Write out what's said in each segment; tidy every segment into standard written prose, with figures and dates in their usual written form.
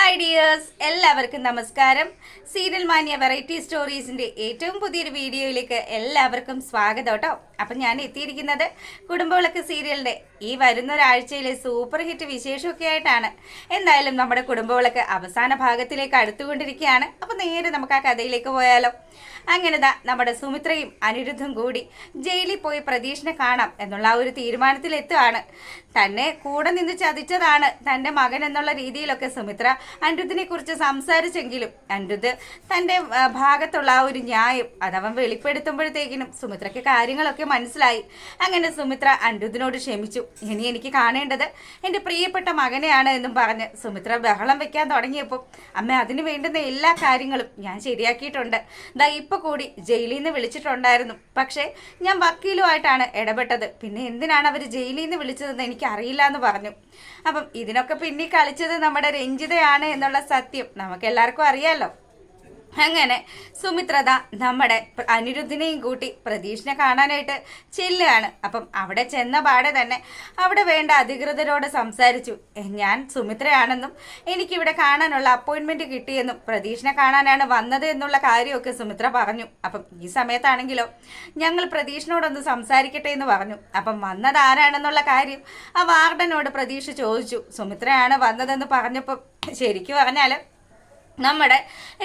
Hi dears, എല്ലാവർക്കും നമസ്കാരം. Serial മാനിയ variety സ്റ്റോറീസിന്റെ ഏറ്റവും പുതിയൊരു വീഡിയോയിലേക്ക് എല്ലാവർക്കും സ്വാഗതം കേട്ടോ. അപ്പം ഞാൻ എത്തിയിരിക്കുന്നത് കുടുംബവിളക്ക് സീരിയലിന്റെ ഈ വരുന്ന ഒരാഴ്ചയിലെ സൂപ്പർ ഹിറ്റ് വിശേഷമൊക്കെ ആയിട്ടാണ്. എന്തായാലും നമ്മുടെ കുടുംബവിളക്ക് അവസാന ഭാഗത്തിലേക്ക് അടുത്തുകൊണ്ടിരിക്കുകയാണ്. അപ്പം നേരെ നമുക്ക് ആ കഥയിലേക്ക് പോയാലോ. അങ്ങനെതാ നമ്മുടെ സുമിത്രയും അനിരുദ്ധും കൂടി ജയിലിൽ പോയി പ്രതീഷിനെ കാണാം എന്നുള്ള ആ ഒരു തീരുമാനത്തിലെത്തുകയാണ്. തന്നെ കൂടെ നിന്ന് ചതിച്ചതാണ് തൻ്റെ മകൻ എന്നുള്ള രീതിയിലൊക്കെ സുമിത്ര അനിരുദ്ധിനെ കുറിച്ച് സംസാരിച്ചെങ്കിലും അനിരുദ്ധ് തൻ്റെ ഭാഗത്തുള്ള ആ ഒരു ന്യായം അതവൻ വെളിപ്പെടുത്തുമ്പോഴത്തേക്കിനും സുമിത്രയ്ക്ക് കാര്യങ്ങളൊക്കെ മനസ്സിലായി. അങ്ങനെ സുമിത്ര അനിരുദ്ധിനോട് ക്ഷമിച്ചു. ഇനി എനിക്ക് കാണേണ്ടത് എൻ്റെ പ്രിയപ്പെട്ട മകനെയാണ് എന്നും പറഞ്ഞ് സുമിത്ര ബഹളം വെക്കാൻ തുടങ്ങിയപ്പോൾ അമ്മ അതിന് വേണ്ടുന്ന എല്ലാ കാര്യങ്ങളും ഞാൻ ശരിയാക്കിയിട്ടുണ്ട്. ദാ ഇപ്പൊ കൂടി ജയിലിൽ നിന്ന് വിളിച്ചിട്ടുണ്ടായിരുന്നു. പക്ഷേ ഞാൻ വക്കീലുമായിട്ടാണ് ഇടപെട്ടത്. പിന്നെ എന്തിനാണ് അവർ ജയിലിൽ നിന്ന് വിളിച്ചതെന്ന് എനിക്ക് അറിയില്ല എന്ന് പറഞ്ഞു. അപ്പം ഇതിനൊക്കെ പിന്നിൽ കളിച്ചത് നമ്മുടെ രഞ്ജിതയാണ് എന്നുള്ള സത്യം നമുക്ക് എല്ലാവർക്കും അറിയാലോ. അങ്ങനെ സുമിത്രത നമ്മുടെ അനിരുദ്ധിനെയും കൂട്ടി പ്രതീഷിനെ കാണാനായിട്ട് ചെല്ലുകയാണ്. അപ്പം അവിടെ ചെന്ന പാടെ തന്നെ അവിടെ വേണ്ട അധികൃതരോട് സംസാരിച്ചു. ഞാൻ സുമിത്രയാണെന്നും എനിക്കിവിടെ കാണാനുള്ള അപ്പോയിൻമെൻറ്റ് കിട്ടിയെന്നും പ്രതീഷിനെ കാണാനാണ് വന്നത് എന്നുള്ള കാര്യമൊക്കെ സുമിത്ര പറഞ്ഞു. അപ്പം ഈ സമയത്താണെങ്കിലോ ഞങ്ങൾ പ്രതീഷിനോടൊന്ന് സംസാരിക്കട്ടെ എന്ന് പറഞ്ഞു. അപ്പം വന്നത് ആരാണെന്നുള്ള കാര്യം ആ വാർഡനോട് പ്രതീഷ് ചോദിച്ചു. സുമിത്രയാണ് വന്നതെന്ന് പറഞ്ഞപ്പോൾ ശരിക്കും പറഞ്ഞാൽ നമ്മുടെ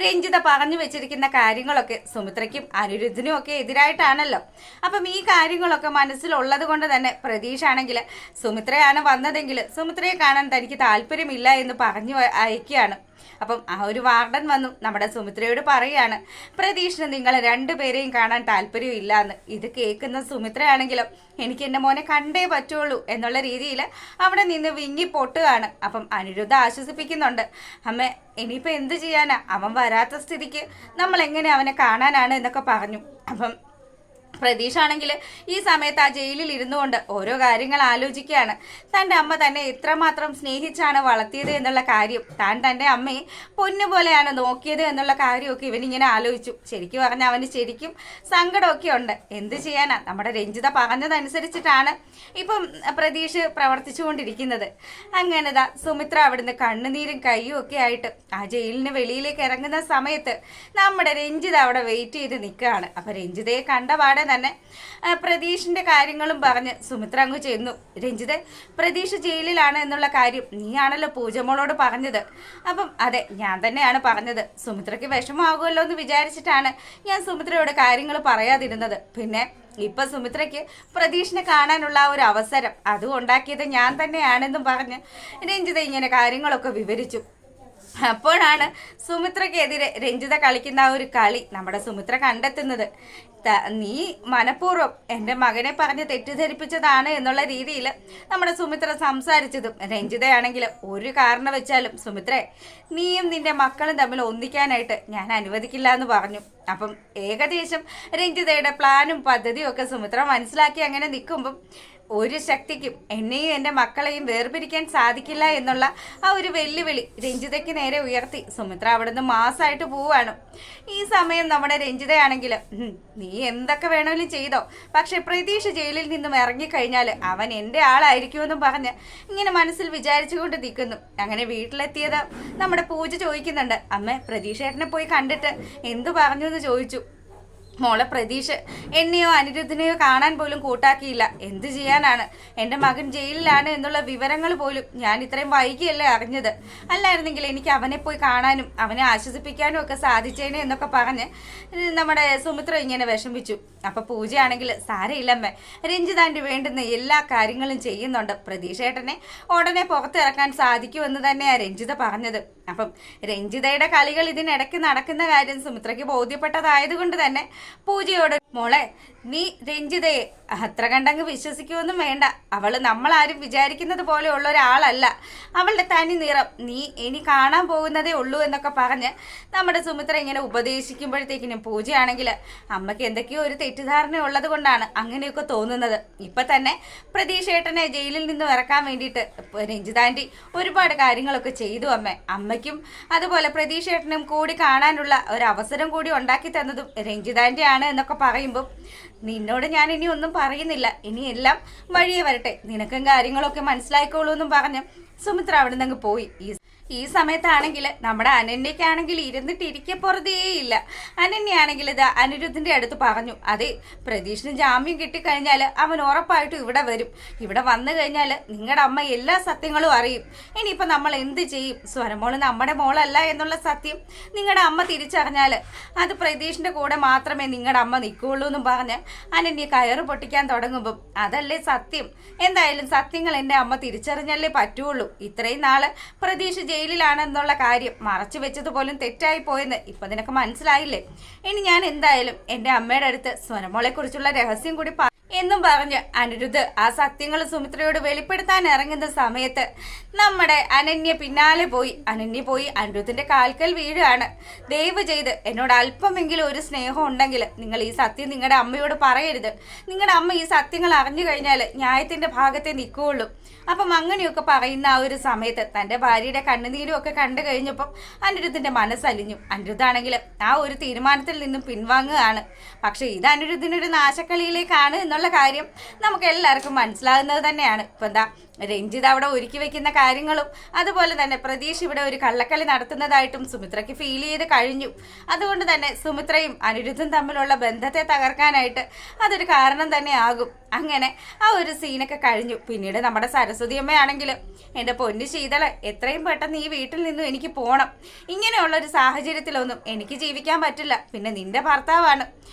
രഞ്ജിത പറഞ്ഞു വെച്ചിരിക്കുന്ന കാര്യങ്ങളൊക്കെ സുമിത്രയ്ക്കും അനിരുദ്ധിനും ഒക്കെ എതിരായിട്ടാണല്ലോ. അപ്പം ഈ കാര്യങ്ങളൊക്കെ മനസ്സിലുള്ളത് കൊണ്ട് തന്നെ പ്രതീക്ഷാണെങ്കിൽ സുമിത്രയാണ് വന്നതെങ്കിൽ സുമിത്രയെ കാണാൻ തനിക്ക് താല്പര്യമില്ല എന്ന് പറഞ്ഞു അയക്കുകയാണ്. അപ്പം ആ ഒരു വാർഡൻ വന്നു നമ്മുടെ സുമിത്രയോട് പറയുകയാണ്, പ്രതീഷിന് നിങ്ങൾ രണ്ടുപേരെയും കാണാൻ താല്പര്യമില്ല എന്ന്. ഇത് കേൾക്കുന്ന സുമിത്രയാണെങ്കിലും എനിക്ക് എൻ്റെ മോനെ കണ്ടേ പറ്റുള്ളൂ എന്നുള്ള രീതിയിൽ അവിടെ നിന്ന് വിങ്ങി പൊട്ടുകയാണ്. അപ്പം അനിരുദ്ധ ആശ്വസിപ്പിക്കുന്നുണ്ട്, അമ്മ ഇനിയിപ്പോൾ എന്ത് ചെയ്യാനാ, അവൻ വരാത്ത സ്ഥിതിക്ക് നമ്മൾ എങ്ങനെ അവനെ കാണാനാണ് എന്നൊക്കെ പറഞ്ഞു. അപ്പം പ്രതീഷ് ആണെങ്കിൽ ഈ സമയത്ത് ആ ജയിലിൽ ഇരുന്നു കൊണ്ട് ഓരോ കാര്യങ്ങൾ ആലോചിക്കുകയാണ്. തൻ്റെ അമ്മ തന്നെ എത്രമാത്രം സ്നേഹിച്ചാണ് വളർത്തിയത് എന്നുള്ള കാര്യം, താൻ തൻ്റെ അമ്മയെ പൊന്നുപോലെയാണ് നോക്കിയത് എന്നുള്ള കാര്യമൊക്കെ ഇവനിങ്ങനെ ആലോചിച്ചു. ശരിക്കും പറഞ്ഞാൽ അവന് ശരിക്കും സങ്കടമൊക്കെ ഉണ്ട്. എന്ത് ചെയ്യാനാ, നമ്മുടെ രഞ്ജിത പറഞ്ഞതനുസരിച്ചിട്ടാണ് ഇപ്പം പ്രതീഷ് പ്രവർത്തിച്ചുകൊണ്ടിരിക്കുന്നത്. അങ്ങനെതാ സുമിത്ര അവിടുന്ന് കണ്ണുനീരും കയ്യും ഒക്കെ ആയിട്ട് ആ ജയിലിന് വെളിയിലേക്ക് ഇറങ്ങുന്ന സമയത്ത് നമ്മുടെ രഞ്ജിത അവിടെ വെയിറ്റ് ചെയ്ത് നിൽക്കുകയാണ്. അപ്പം രഞ്ജിതയെ കണ്ടപാടെ തന്നെ പ്രതീഷിന്റെ കാര്യങ്ങളും പറഞ്ഞ് സുമിത്ര അങ്ങ് ചെന്നു. രഞ്ജിത, പ്രതീഷ് ജയിലിലാണ് എന്നുള്ള കാര്യം നീയാണല്ലോ പൂജമോളോട് പറഞ്ഞത്. അപ്പം അതെ, ഞാൻ തന്നെയാണ് പറഞ്ഞത്. സുമിത്രയ്ക്ക് വിഷമമാകുമല്ലോ എന്ന് വിചാരിച്ചിട്ടാണ് ഞാൻ സുമിത്രയോട് കാര്യങ്ങൾ പറയാതിരുന്നത്. പിന്നെ ഇപ്പൊ സുമിത്രയ്ക്ക് പ്രതീഷിനെ കാണാനുള്ള ഒരു അവസരം അതും ഉണ്ടാക്കിയത് ഞാൻ തന്നെയാണെന്നും പറഞ്ഞ് രഞ്ജിത ഇങ്ങനെ കാര്യങ്ങളൊക്കെ വിവരിച്ചു. അപ്പോഴാണ് സുമിത്രയ്ക്കെതിരെ രഞ്ജിത കളിക്കുന്ന ആ ഒരു കളി നമ്മുടെ സുമിത്ര കണ്ടെത്തുന്നത്. നീ മനഃപൂർവ്വം എൻ്റെ മകനെ പറഞ്ഞ് തെറ്റിദ്ധരിപ്പിച്ചതാണ് എന്നുള്ള രീതിയിൽ നമ്മുടെ സുമിത്ര സംസാരിച്ചതും രഞ്ജിതയാണെങ്കിൽ ഒരു കാരണം വെച്ചാലും സുമിത്രേ, നീയും നിന്റെ മക്കളും തമ്മിൽ ഒന്നിക്കാനായിട്ട് ഞാൻ അനുവദിക്കില്ല എന്ന് പറഞ്ഞു. അപ്പം ഏകദേശം രഞ്ജിതയുടെ പ്ലാനും പദ്ധതിയും ഒക്കെ സുമിത്ര മനസ്സിലാക്കി അങ്ങനെ നിൽക്കുമ്പം ഒരു ശക്തിക്കും എന്നെയും എൻ്റെ മക്കളെയും വേർപിരിക്കാൻ സാധിക്കില്ല എന്നുള്ള ആ ഒരു വെല്ലുവിളി രഞ്ജിതയ്ക്ക് നേരെ ഉയർത്തി സുമിത്ര അവിടുന്ന് മാസമായിട്ട് പോവുകയാണ്. ഈ സമയം നമ്മുടെ രഞ്ജിതയാണെങ്കിൽ നീ എന്തൊക്കെ വേണമെങ്കിലും ചെയ്തോ, പക്ഷെ പ്രതീക്ഷ ജയിലിൽ നിന്നും ഇറങ്ങിക്കഴിഞ്ഞാൽ അവൻ എൻ്റെ ആളായിരിക്കുമെന്നും പറഞ്ഞ് ഇങ്ങനെ മനസ്സിൽ വിചാരിച്ചുകൊണ്ട് നിൽക്കുന്നു. അങ്ങനെ വീട്ടിലെത്തിയത് നമ്മുടെ പൂജ ചോദിക്കുന്നുണ്ട്, അമ്മ പ്രതീക്ഷേട്ടനെ പോയി കണ്ടിട്ട് എന്തു പറഞ്ഞു എന്ന് ചോദിച്ചു. മോളെ, പ്രതീഷ് എന്നെയോ അനിരുദ്ധിനെയോ കാണാൻ പോലും കൂട്ടാക്കിയില്ല. എന്ത് ചെയ്യാനാണ്, എൻ്റെ മകൻ ജയിലിലാണ് എന്നുള്ള വിവരങ്ങൾ പോലും ഞാൻ ഇത്രയും വൈകിയല്ലേ അറിഞ്ഞത്. അല്ലായിരുന്നെങ്കിൽ എനിക്ക് അവനെ പോയി കാണാനും അവനെ ആശ്വസിപ്പിക്കാനും ഒക്കെ സാധിച്ചേനെ എന്നൊക്കെ പറഞ്ഞ് നമ്മുടെ സുമിത്ര ഇങ്ങനെ വിഷമിച്ചു. അപ്പം പൂജയാണെങ്കിൽ സാരയില്ലമ്മേ, രഞ്ജിതാൻ്റെ വേണ്ടുന്ന എല്ലാ കാര്യങ്ങളും ചെയ്യുന്നുണ്ട്. പ്രതീക്ഷേട്ടനെ ഉടനെ പുറത്തിറക്കാൻ സാധിക്കുമെന്ന് തന്നെയാണ് രഞ്ജിത പറഞ്ഞത്. അപ്പം രഞ്ജിതയുടെ കളികൾ ഇതിനിടയ്ക്ക് നടക്കുന്ന കാര്യം സുമിത്രയ്ക്ക് ബോധ്യപ്പെട്ടതായതുകൊണ്ട് തന്നെ പൂജയോട്, മോളെ നീ രഞ്ജിതയെ അത്ര കണ്ടങ്ങ് വിശ്വസിക്കുമൊന്നും വേണ്ട. അവൾ നമ്മളാരും വിചാരിക്കുന്നത് പോലെയുള്ള ഒരാളല്ല. അവളുടെ തനി നിറം നീ ഇനി കാണാൻ പോകുന്നതേ ഉള്ളൂ എന്നൊക്കെ പറഞ്ഞ് നമ്മുടെ സുമിത്ര ഇങ്ങനെ ഉപദേശിക്കുമ്പോഴത്തേക്കിനും പൂജയാണെങ്കിൽ അമ്മയ്ക്ക് എന്തൊക്കെയോ ഒരു തെറ്റിദ്ധാരണ ഉള്ളത് കൊണ്ടാണ് അങ്ങനെയൊക്കെ തോന്നുന്നത്. ഇപ്പം തന്നെ പ്രതീക്ഷേട്ടനെ ജയിലിൽ നിന്നും ഇറക്കാൻ വേണ്ടിയിട്ട് രഞ്ജിതാൻറ്റി ഒരുപാട് കാര്യങ്ങളൊക്കെ ചെയ്തു. അമ്മയ്ക്കും അതുപോലെ പ്രതീക്ഷേട്ടനും കൂടി കാണാനുള്ള ഒരു അവസരം കൂടി ഉണ്ടാക്കി തന്നതും രഞ്ജിതാൻറ്റി ആണ് എന്നൊക്കെ പറയുമ്പോൾ നിന്നോട് ഞാൻ ഇനി ഒന്നും പറയുന്നില്ല, ഇനി എല്ലാം വഴിയെ വരട്ടെ, നിനക്കും കാര്യങ്ങളൊക്കെ മനസ്സിലായിക്കോളൂ എന്നും പറഞ്ഞ് സുമിത്ര അവിടെ നിന്ന് പോയി. ഈ സമയത്താണെങ്കിൽ നമ്മുടെ അനന്യക്കാണെങ്കിൽ ഇരുന്നിട്ട് ഇരിക്കപ്പുറതേയില്ല. അനന്യയാണെങ്കിൽ ഇത് അനിരുദ്ധിന്റെ അടുത്ത് പറഞ്ഞു, അതെ പ്രതീക്ഷിന് ജാമ്യം കിട്ടിക്കഴിഞ്ഞാൽ അവൻ ഉറപ്പായിട്ടും ഇവിടെ വരും. ഇവിടെ വന്നു കഴിഞ്ഞാൽ നിങ്ങളുടെ അമ്മ എല്ലാ സത്യങ്ങളും അറിയും. ഇനിയിപ്പോൾ നമ്മൾ എന്ത് ചെയ്യും? സ്വരമോള് നമ്മുടെ മോളല്ല എന്നുള്ള സത്യം നിങ്ങളുടെ അമ്മ തിരിച്ചറിഞ്ഞാൽ അത് പ്രതീക്ഷിന്റെ കൂടെ മാത്രമേ നിങ്ങളുടെ അമ്മ നിൽക്കുകയുള്ളൂ എന്നും പറഞ്ഞ് അനന്യ കയറ് പൊട്ടിക്കാൻ തുടങ്ങുമ്പം അതല്ലേ സത്യം. എന്തായാലും സത്യങ്ങൾ എൻ്റെ അമ്മ തിരിച്ചറിഞ്ഞല്ലേ പറ്റുള്ളൂ. ഇത്രയും നാള് പ്രതീക്ഷ ജയിലിലാണെന്നുള്ള കാര്യം മറച്ചു വെച്ചതുപോലും തെറ്റായി പോയെന്ന് ഇപ്പൊ നിനക്ക് മനസ്സിലായില്ലേ? ഇനി ഞാൻ എന്തായാലും എൻ്റെ അമ്മയുടെ അടുത്ത് സ്വരമോളെ കുറിച്ചുള്ള രഹസ്യം കൂടി എന്നും പറഞ്ഞ് അനിരുദ്ധ് ആ സത്യങ്ങൾ സുമിത്രയോട് വെളിപ്പെടുത്താൻ ഇറങ്ങുന്ന സമയത്ത് നമ്മുടെ അനന്യ പിന്നാലെ പോയി. അനന്യ പോയി അനിരുദ്ധിന്റെ കാൽക്കൽ വീഴുകയാണ്. ദയവ് ചെയ്ത് എന്നോട് അല്പമെങ്കിലും ഒരു സ്നേഹം ഉണ്ടെങ്കിൽ നിങ്ങൾ ഈ സത്യം നിങ്ങളുടെ അമ്മയോട് പറയരുത്. നിങ്ങളുടെ അമ്മ ഈ സത്യങ്ങൾ അറിഞ്ഞു കഴിഞ്ഞാൽ ന്യായത്തിന്റെ ഭാഗത്തെ നിൽക്കുകയുള്ളൂ. അപ്പം അങ്ങനെയൊക്കെ പറയുന്ന ആ ഒരു സമയത്ത് തൻ്റെ ഭാര്യയുടെ കണ്ണുനീരും ഒക്കെ കണ്ടു കഴിഞ്ഞപ്പം അനിരുദ്ധിന്റെ മനസ്സലിഞ്ഞു. അനിരുദ്ധാണെങ്കിൽ ആ ഒരു തീരുമാനത്തിൽ നിന്നും പിൻവാങ്ങുകയാണ്. പക്ഷെ ഇത് അനിരുദ്ധിനൊരു നാശക്കളിയിലേക്കാണ് എന്നുള്ള കാര്യം നമുക്ക് എല്ലാവർക്കും മനസ്സിലാകുന്നത് തന്നെയാണ്. ഇപ്പം എന്താ രഞ്ജിത്ത് അവിടെ ഒരുക്കി വെക്കുന്ന കാര്യങ്ങളും അതുപോലെ തന്നെ പ്രതീഷ് ഇവിടെ ഒരു കള്ളക്കളി നടത്തുന്നതായിട്ടും സുമിത്രയ്ക്ക് ഫീൽ ചെയ്ത് കഴിഞ്ഞു. അതുകൊണ്ട് തന്നെ സുമിത്രയും അനിരുദ്ധും തമ്മിലുള്ള ബന്ധത്തെ തകർക്കാനായിട്ട് അതൊരു കാരണം തന്നെ ആകും. അങ്ങനെ ആ ഒരു സീനൊക്കെ കഴിഞ്ഞു. പിന്നീട് നമ്മുടെ സരസ്വതി അമ്മയാണെങ്കിലും എൻ്റെ പൊന്നു ശീതള എത്രയും പെട്ടെന്ന് ഈ വീട്ടിൽ നിന്നും എനിക്ക് പോകണം. ഇങ്ങനെയുള്ളൊരു സാഹചര്യത്തിലൊന്നും എനിക്ക് ജീവിക്കാൻ പറ്റില്ല. പിന്നെ നിന്റെ ഭർത്താവാണ്,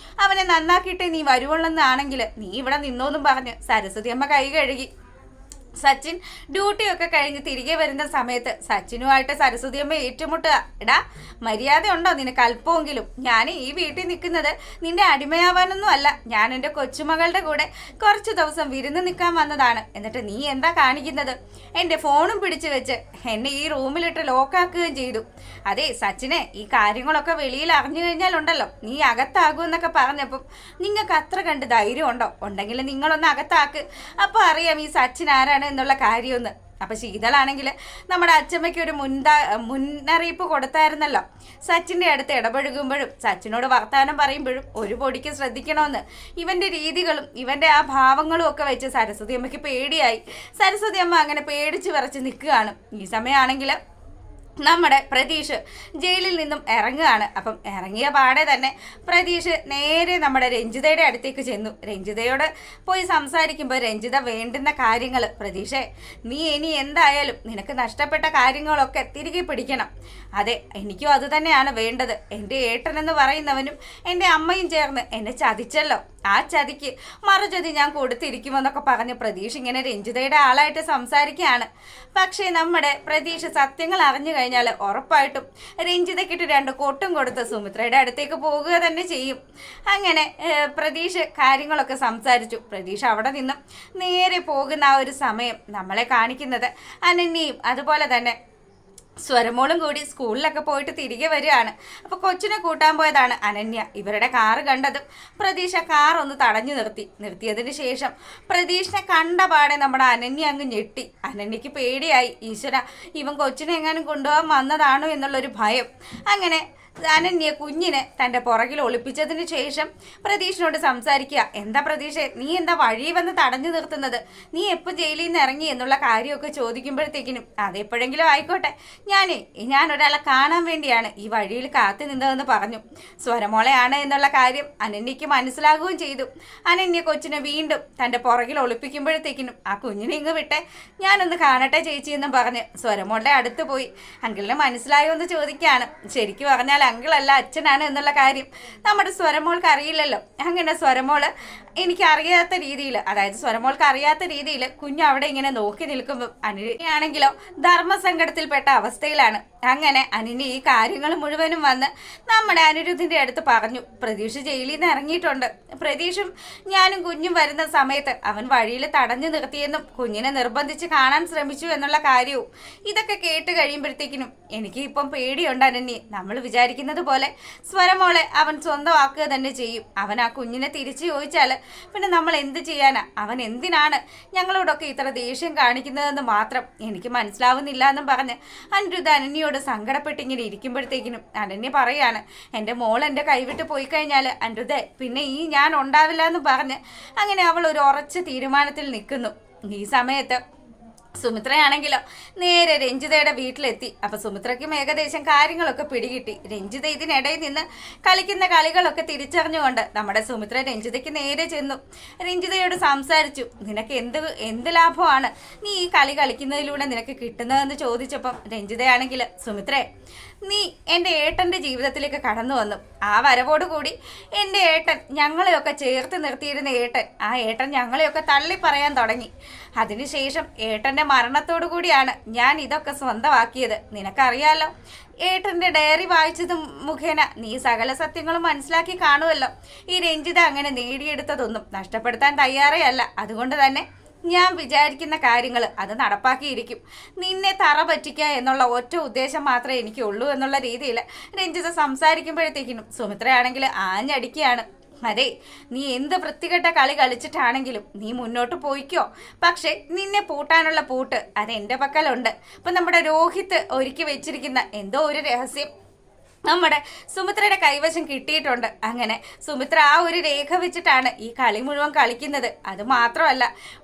അവനെ നന്നാക്കിയിട്ടേ നീ വരുവുള്ളെന്നാണെങ്കിൽ നീ ഇവിടെ നിന്നോന്നും പറഞ്ഞ് സരസ്വതി അമ്മ കൈ കഴുകി. സച്ചിൻ ഡ്യൂട്ടിയൊക്കെ കഴിഞ്ഞ് തിരികെ വരുന്ന സമയത്ത് സച്ചിനുമായിട്ട് സരസ്വതി അമ്മ ഏറ്റുമുട്ടുക. എടാ മര്യാദ ഉണ്ടോ നിനക്ക് അല്പമെങ്കിലും? ഞാൻ ഈ വീട്ടിൽ നിൽക്കുന്നത് നിന്റെ അടിമയാവാനൊന്നും അല്ല. ഞാൻ എൻ്റെ കൊച്ചുമകളുടെ കൂടെ കുറച്ച് ദിവസം വിരുന്ന് നിൽക്കാൻ വന്നതാണ്. എന്നിട്ട് നീ എന്താ കാണിക്കുന്നത്? എൻ്റെ ഫോണും പിടിച്ചു വെച്ച് എന്നെ ഈ റൂമിലിട്ട് ലോക്കാക്കുകയും ചെയ്തു. അതെ സച്ചിനെ, ഈ കാര്യങ്ങളൊക്കെ വെളിയിൽ അറിഞ്ഞു കഴിഞ്ഞാലുണ്ടല്ലോ നീ അകത്താകുമെന്നൊക്കെ പറഞ്ഞപ്പം നിങ്ങൾക്ക് അത്ര കണ്ട് ധൈര്യം ഉണ്ടോ? ഉണ്ടെങ്കിൽ നിങ്ങളൊന്ന് അകത്താക്ക്. അപ്പോൾ അറിയാം ഈ സച്ചിൻ ആരാണ് എന്നുള്ള കാര്യമൊന്ന്. അപ്പം ശീതളാണെങ്കിൽ നമ്മുടെ അച്ഛമ്മയ്ക്ക് ഒരു മുന്നറിയിപ്പ് കൊടുത്തായിരുന്നല്ലോ. സച്ചിൻ്റെ അടുത്ത് ഇടപഴകുമ്പോഴും സച്ചിനോട് വർത്തമാനം പറയുമ്പോഴും ഒരു പൊടിക്ക് ശ്രദ്ധിക്കണമെന്ന്. ഇവൻ്റെ രീതികളും ഇവൻ്റെ ആ ഭാവങ്ങളും ഒക്കെ വെച്ച് സരസ്വതി അമ്മയ്ക്ക് പേടിയായി. സരസ്വതി അമ്മ അങ്ങനെ പേടിച്ച് വിറച്ച് നിൽക്കുകയാണ്. ഈ സമയമാണെങ്കിൽ നമ്മുടെ പ്രതീഷ് ജയിലിൽ നിന്നും ഇറങ്ങുകയാണ്. അപ്പം ഇറങ്ങിയ പാടെ തന്നെ പ്രതീഷ് നേരെ നമ്മുടെ രഞ്ജിതയുടെ അടുത്തേക്ക് ചെന്നു. രഞ്ജിതയോട് പോയി സംസാരിക്കുമ്പോൾ രഞ്ജിത വേണ്ടുന്ന കാര്യങ്ങൾ, പ്രതീഷേ നീ ഇനി എന്തായാലും നിനക്ക് നഷ്ടപ്പെട്ട കാര്യങ്ങളൊക്കെ തിരികെ പിടിക്കണം. അതെ എനിക്കും അത് തന്നെയാണ് വേണ്ടത്. എൻ്റെ ഏട്ടനെന്ന് പറയുന്നവനും എൻ്റെ അമ്മയും ചേർന്ന് എന്നെ ചതിച്ചല്ലോ. ആ ചതിക്ക് മറുചതി ഞാൻ കൊടുത്തിരിക്കുമെന്നൊക്കെ പറഞ്ഞ് പ്രതീഷ് ഇങ്ങനെ രഞ്ജിതയുടെ ആളായിട്ട് സംസാരിക്കുകയാണ്. പക്ഷേ നമ്മുടെ പ്രതീഷ് സത്യങ്ങൾ അറിഞ്ഞു കഴിഞ്ഞാൽ ഉറപ്പായിട്ടും രഞ്ജിതയ്ക്കിട്ട് 2 കൊട്ടും കൊടുത്ത് സുമിത്രയുടെ അടുത്തേക്ക് പോകുക തന്നെ ചെയ്യും. അങ്ങനെ പ്രതീഷ് കാര്യങ്ങളൊക്കെ സംസാരിച്ചു. പ്രതീഷ് അവിടെ നിന്നും നേരെ പോകുന്ന ആ ഒരു സമയം നമ്മളെ കാണിക്കുന്നത് അനന്യയും അതുപോലെ തന്നെ സ്വരമോളും കൂടി സ്കൂളിലൊക്കെ പോയിട്ട് തിരികെ വരികയാണ്. അപ്പോൾ കൊച്ചിനെ കൂട്ടാൻ പോയതാണ് അനന്യ. ഇവരുടെ കാറ് കണ്ടതും പ്രതീക്ഷ കാർ ഒന്ന് തടഞ്ഞു നിർത്തിയതിന് ശേഷം പ്രതീഷിനെ കണ്ട പാടെ നമ്മുടെ അനന്യ അങ്ങ് ഞെട്ടി. അനന്യക്ക് പേടിയായി. ഈശ്വര ഇവൻ കൊച്ചിനെ എങ്ങാനും കൊണ്ടുപോകാൻ വന്നതാണോ എന്നുള്ളൊരു ഭയം. അങ്ങനെ അനന്യ കുഞ്ഞിനെ തൻ്റെ പുറകിൽ ഒളിപ്പിച്ചതിന് ശേഷം പ്രതീഷിനോട് സംസാരിക്കുക. എന്താ പ്രതീക്ഷ, നീ എന്താ വഴി വന്ന് തടഞ്ഞു നിർത്തുന്നത്? നീ എപ്പോൾ ജയിലിൽ നിന്ന് ഇറങ്ങി എന്നുള്ള കാര്യമൊക്കെ ചോദിക്കുമ്പോഴത്തേക്കിനും അതെപ്പോഴെങ്കിലും ആയിക്കോട്ടെ, ഞാൻ ഒരാളെ കാണാൻ വേണ്ടിയാണ് ഈ വഴിയിൽ കാത്തു നിന്നതെന്ന് പറഞ്ഞു. സ്വരമോളയാണ് എന്നുള്ള കാര്യം അനന്യക്ക് മനസ്സിലാകുകയും ചെയ്തു. അനന്യ കൊച്ചിനെ വീണ്ടും തൻ്റെ പുറകിൽ ഒളിപ്പിക്കുമ്പോഴത്തേക്കിനും ആ കുഞ്ഞിനെ ഇങ്ങ് വിട്ടെ, ഞാനൊന്ന് കാണട്ടെ ചേച്ചി എന്നും പറഞ്ഞ് സ്വരമോളുടെ അടുത്ത് പോയി. അങ്കിളിനെ മനസ്സിലായോ എന്ന് ചോദിക്കുകയാണ്. ശരിക്കും പറഞ്ഞാൽ അങ്കിളല്ല അച്ഛനാണ് എന്നുള്ള കാര്യം നമ്മുടെ സ്വരമോൾക്ക് അറിയില്ലല്ലോ. അങ്ങനെ സ്വരമോള് എനിക്ക് അറിയാത്ത രീതിയിൽ, അതായത് സ്വരമോൾക്ക് അറിയാത്ത രീതിയിൽ കുഞ്ഞ് അവിടെ ഇങ്ങനെ നോക്കി നിൽക്കുമ്പോൾ അനിയാണെങ്കിലോ ധർമ്മസങ്കടത്തിൽപ്പെട്ട അവസ്ഥയിലാണ്. അങ്ങനെ അനിനി ഈ കാര്യങ്ങൾ മുഴുവനും വന്ന് നമ്മുടെ അനിരുദ്ധിന്റെ അടുത്ത് പറഞ്ഞു. പ്രതീഷ് ജയിലിൽ നിന്ന് ഇറങ്ങിയിട്ടുണ്ട്. പ്രതീഷും ഞാനും കുഞ്ഞും വരുന്ന സമയത്ത് അവൻ വഴിയിൽ തടഞ്ഞു നിർത്തിയെന്നും കുഞ്ഞിനെ നിർബന്ധിച്ച് കാണാൻ ശ്രമിച്ചു എന്നുള്ള കാര്യവും ഇതൊക്കെ കേട്ട് കഴിയുമ്പോഴത്തേക്കിനും എനിക്ക് ഇപ്പം പേടിയുണ്ട് അനന്യ. നമ്മൾ വിചാരിക്കുന്നത് പോലെ സ്വരമോളെ അവൻ സ്വന്തമാക്കുക തന്നെ ചെയ്യും. അവൻ ആ കുഞ്ഞിനെ തിരിച്ചു ചോദിച്ചാൽ പിന്നെ നമ്മൾ എന്ത് ചെയ്യാനാ? അവൻ എന്തിനാണ് ഞങ്ങളോടൊക്കെ ഇത്ര ദേഷ്യം കാണിക്കുന്നതെന്ന് മാത്രം എനിക്ക് മനസ്സിലാവുന്നില്ല എന്നും പറഞ്ഞ് അനിരുദ്ധ അനന്യയോട് സങ്കടപ്പെട്ടിങ്ങനെ ഇരിക്കുമ്പോഴത്തേക്കിനും അനന്യ പറയാണ്, എൻ്റെ മോൾ എൻ്റെ കൈവിട്ട് പോയി കഴിഞ്ഞാൽ അനിരുദ്ധ പിന്നെ ഞാൻ ഉണ്ടാവില്ല എന്ന് പറഞ്ഞ് അങ്ങനെ അവൾ ഒരു ഉറച്ച തീരുമാനത്തിൽ നിൽക്കുന്നു. ഈ സമയത്ത് സുമിത്രയാണെങ്കിലോ നേരെ രഞ്ജിതയുടെ വീട്ടിലെത്തി. അപ്പൊ സുമിത്രയ്ക്കും ഏകദേശം കാര്യങ്ങളൊക്കെ പിടികിട്ടി. രഞ്ജിത ഇതിനിടയിൽ നിന്ന് കളിക്കുന്ന കളികളൊക്കെ തിരിച്ചറിഞ്ഞുകൊണ്ട് നമ്മുടെ സുമിത്ര രഞ്ജിതയ്ക്ക് നേരെ ചെന്നു. രഞ്ജിതയോട് സംസാരിച്ചു. നിനക്ക് എന്ത് ലാഭമാണ് നീ ഈ കളി കളിക്കുന്നതിലൂടെ നിനക്ക് കിട്ടുന്നതെന്ന് ചോദിച്ചപ്പം രഞ്ജിതയാണെങ്കിൽ, സുമിത്രേ, നീ എൻ്റെ ഏട്ടൻ്റെ ജീവിതത്തിലേക്ക് കടന്നു വന്നു. ആ വരവോടുകൂടി എൻ്റെ ഏട്ടൻ, ഞങ്ങളെയൊക്കെ ചേർത്ത് നിർത്തിയിരുന്ന ഏട്ടൻ, ആ ഏട്ടൻ ഞങ്ങളെയൊക്കെ തള്ളി പറയാൻ തുടങ്ങി. അതിനുശേഷം ഏട്ടൻ്റെ മരണത്തോടു കൂടിയാണ് ഞാൻ ഇതൊക്കെ സ്വന്തമാക്കിയത്. നിനക്കറിയാലോ, ഏട്ടൻ്റെ ഡയറി വായിച്ചത് മുഖേന നീ സകല സത്യങ്ങളും മനസ്സിലാക്കി കാണുമല്ലോ. ഈ രഞ്ജിത അങ്ങനെ നേടിയെടുത്തതൊന്നും നഷ്ടപ്പെടുത്താൻ തയ്യാറേ അല്ല. അതുകൊണ്ട് തന്നെ ഞാൻ വിചാരിക്കുന്ന കാര്യങ്ങൾ അത് നടപ്പാക്കിയിരിക്കും. നിന്നെ തറ പറ്റിക്കുക എന്നുള്ള ഒറ്റ ഉദ്ദേശം മാത്രമേ എനിക്കുള്ളൂ എന്നുള്ള രീതിയിൽ രഞ്ജിത സംസാരിക്കുമ്പോഴത്തേക്കിനും സുമിത്രയാണെങ്കിൽ ആഞ്ഞടിക്കുകയാണ്. അതെ, നീ എന്ത് വൃത്തികെട്ട കളി കളിച്ചിട്ടാണെങ്കിലും നീ മുന്നോട്ട് പോയിക്കോ. പക്ഷെ നിന്നെ പൂട്ടാനുള്ള പൂട്ട് അത് എൻ്റെ പക്കലുണ്ട്. അപ്പം നമ്മുടെ രോഹിത് ഒരുക്കി വെച്ചിരിക്കുന്ന എന്തോ ഒരു രഹസ്യം നമ്മുടെ സുമിത്രയുടെ കൈവശം കിട്ടിയിട്ടുണ്ട്. അങ്ങനെ സുമിത്ര ആ ഒരു രേഖ വെച്ചിട്ടാണ് ഈ കളി മുഴുവൻ കളിക്കുന്നത്. അത് മാത്രമല്ല,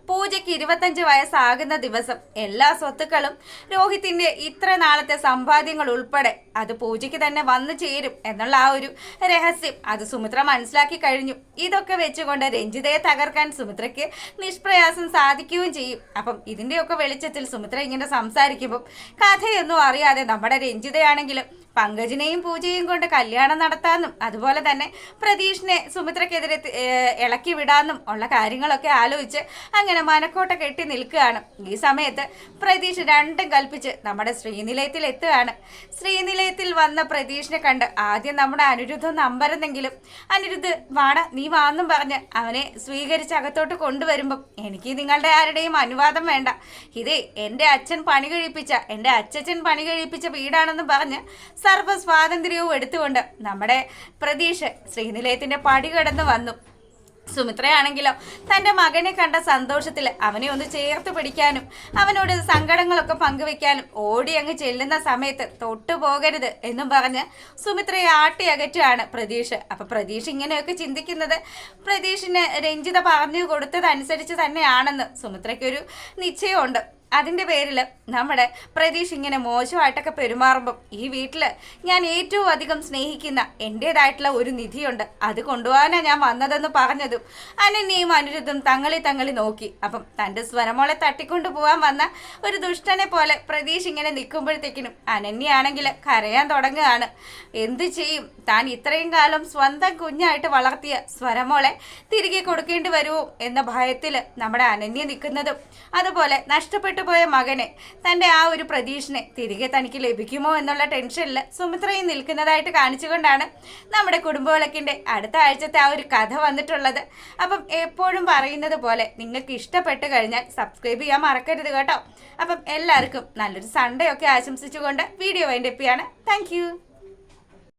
പൂജയ്ക്ക് 25 വയസ്സാകുന്ന ദിവസം എല്ലാ സ്വത്തുക്കളും രോഹിത്തിന്റെ ഇത്ര നാളത്തെ സമ്പാദ്യങ്ങൾ ഉൾപ്പെടെ അത് പൂജയ്ക്ക് തന്നെ വന്നു ചേരും എന്നുള്ള ആ ഒരു രഹസ്യം അത് സുമിത്ര മനസ്സിലാക്കി കഴിഞ്ഞു. ഇതൊക്കെ വെച്ചുകൊണ്ട് രഞ്ജിതയെ തകർക്കാൻ സുമിത്രയ്ക്ക് നിഷ്പ്രയാസം സാധിക്കുകയും ചെയ്യും. അപ്പം ഇതിന്റെയൊക്കെ വെളിച്ചത്തിൽ സുമിത്ര ഇങ്ങനെ സംസാരിക്കുമ്പോൾ കഥയൊന്നും അറിയാതെ നമ്മുടെ രഞ്ജിതയാണെങ്കിലും പങ്കജിനെയും പൂജയും കൊണ്ട് കല്യാണം നടത്താമെന്നും അതുപോലെ തന്നെ പ്രതീഷിനെ സുമിത്രക്കെതിരെ ഇളക്കി വിടാമെന്നും ഉള്ള കാര്യങ്ങളൊക്കെ ആലോചിച്ച് അങ്ങനെ മനക്കോട്ട കെട്ടി നിൽക്കുകയാണ്. ഈ സമയത്ത് പ്രതീഷ് രണ്ടും കൽപ്പിച്ച് നമ്മുടെ ശ്രീനിലയത്തിൽ എത്തുകയാണ്. ശ്രീനിലയത്തിൽ വന്ന പ്രതീഷിനെ കണ്ട് ആദ്യം നമ്മുടെ അനിരുദ്ധ നമ്പരുന്നെങ്കിലും അനിരുദ്ധ് വാട നീ വാന്നും പറഞ്ഞ് അവനെ സ്വീകരിച്ച് അകത്തോട്ട് കൊണ്ടുവരുമ്പം എനിക്ക് നിങ്ങളുടെ ആരുടെയും അനുവാദം വേണ്ട, ഇതേ എൻ്റെ അച്ഛൻ പണി കഴിപ്പിച്ച എൻ്റെ അച്ഛൻ പണി കഴിപ്പിച്ച വീടാണെന്ന് പറഞ്ഞ് സർവ്വ സ്വാതന്ത്ര്യവും എടുത്തുകൊണ്ട് നമ്മുടെ പ്രതീഷ് ശ്രീനിലയത്തിന്റെ പടി കടന്നു വന്നു. സുമിത്രയാണെങ്കിലോ തൻ്റെ മകനെ കണ്ട സന്തോഷത്തിൽ അവനെ ഒന്ന് ചേർത്ത് പിടിക്കാനും അവനോട് സങ്കടങ്ങളൊക്കെ പങ്കുവെക്കാനും ഓടി അങ്ങ് ചെല്ലുന്ന സമയത്ത് തൊട്ടുപോകരുത് എന്നും പറഞ്ഞ് സുമിത്രയെ ആട്ടി അകറ്റുകയാണ് പ്രതീഷ്. അപ്പൊ പ്രതീഷ് ഇങ്ങനെയൊക്കെ ചിന്തിക്കുന്നത് പ്രതീഷിന് രഞ്ജിത പറഞ്ഞു കൊടുത്തതനുസരിച്ച് തന്നെയാണെന്ന് സുമിത്രയ്ക്കൊരു നിശ്ചയമുണ്ട്. അതിൻ്റെ പേരിൽ നമ്മുടെ പ്രതീഷ് ഇങ്ങനെ മോശമായിട്ടൊക്കെ പെരുമാറുമ്പം ഈ വീട്ടിൽ ഞാൻ ഏറ്റവും അധികം സ്നേഹിക്കുന്ന എൻ്റേതായിട്ടുള്ള ഒരു നിധിയുണ്ട്, അത് കൊണ്ടുപോകാനാണ് ഞാൻ വന്നതെന്ന് പറഞ്ഞതും അനന്യയും അനിരുദ്ധും തങ്ങളി നോക്കി. അപ്പം തൻ്റെ സ്വരമോളെ തട്ടിക്കൊണ്ടു പോകാൻ വന്ന ഒരു ദുഷ്ടനെ പോലെ പ്രതീഷ് ഇങ്ങനെ നിൽക്കുമ്പോഴത്തേക്കിനും അനന്യയാണെങ്കിൽ കരയാൻ തുടങ്ങുകയാണ്. എന്തു ചെയ്യും, താൻ ഇത്രയും കാലം സ്വന്തം കുഞ്ഞായിട്ട് വളർത്തിയ സ്വരമോളെ തിരികെ കൊടുക്കേണ്ടി വരുമോ എന്ന ഭയത്തിൽ നമ്മുടെ അനന്യ നിൽക്കുന്നതും അതുപോലെ നഷ്ടപ്പെട്ടു പോയ മകനെ തൻ്റെ ആ ഒരു പ്രതീക്ഷനെ തിരികെ തനിക്ക് ലഭിക്കുമോ എന്നുള്ള ടെൻഷനിൽ സുമിത്രയും നിൽക്കുന്നതായിട്ട് കാണിച്ചുകൊണ്ടാണ് നമ്മുടെ കുടുംബവിളക്കിൻ്റെ അടുത്ത ആഴ്ചത്തെ ആ ഒരു കഥ വന്നിട്ടുള്ളത്. അപ്പം എപ്പോഴും പറയുന്നത് പോലെ നിങ്ങൾക്ക് ഇഷ്ടപ്പെട്ട് കഴിഞ്ഞാൽ സബ്സ്ക്രൈബ് ചെയ്യാൻ മറക്കരുത് കേട്ടോ. അപ്പം എല്ലാവർക്കും നല്ലൊരു സൺഡേ ഒക്കെ ആശംസിച്ചുകൊണ്ട് വീഡിയോ വൈൻഡപ്പ് ചെയ്യാണ്. താങ്ക്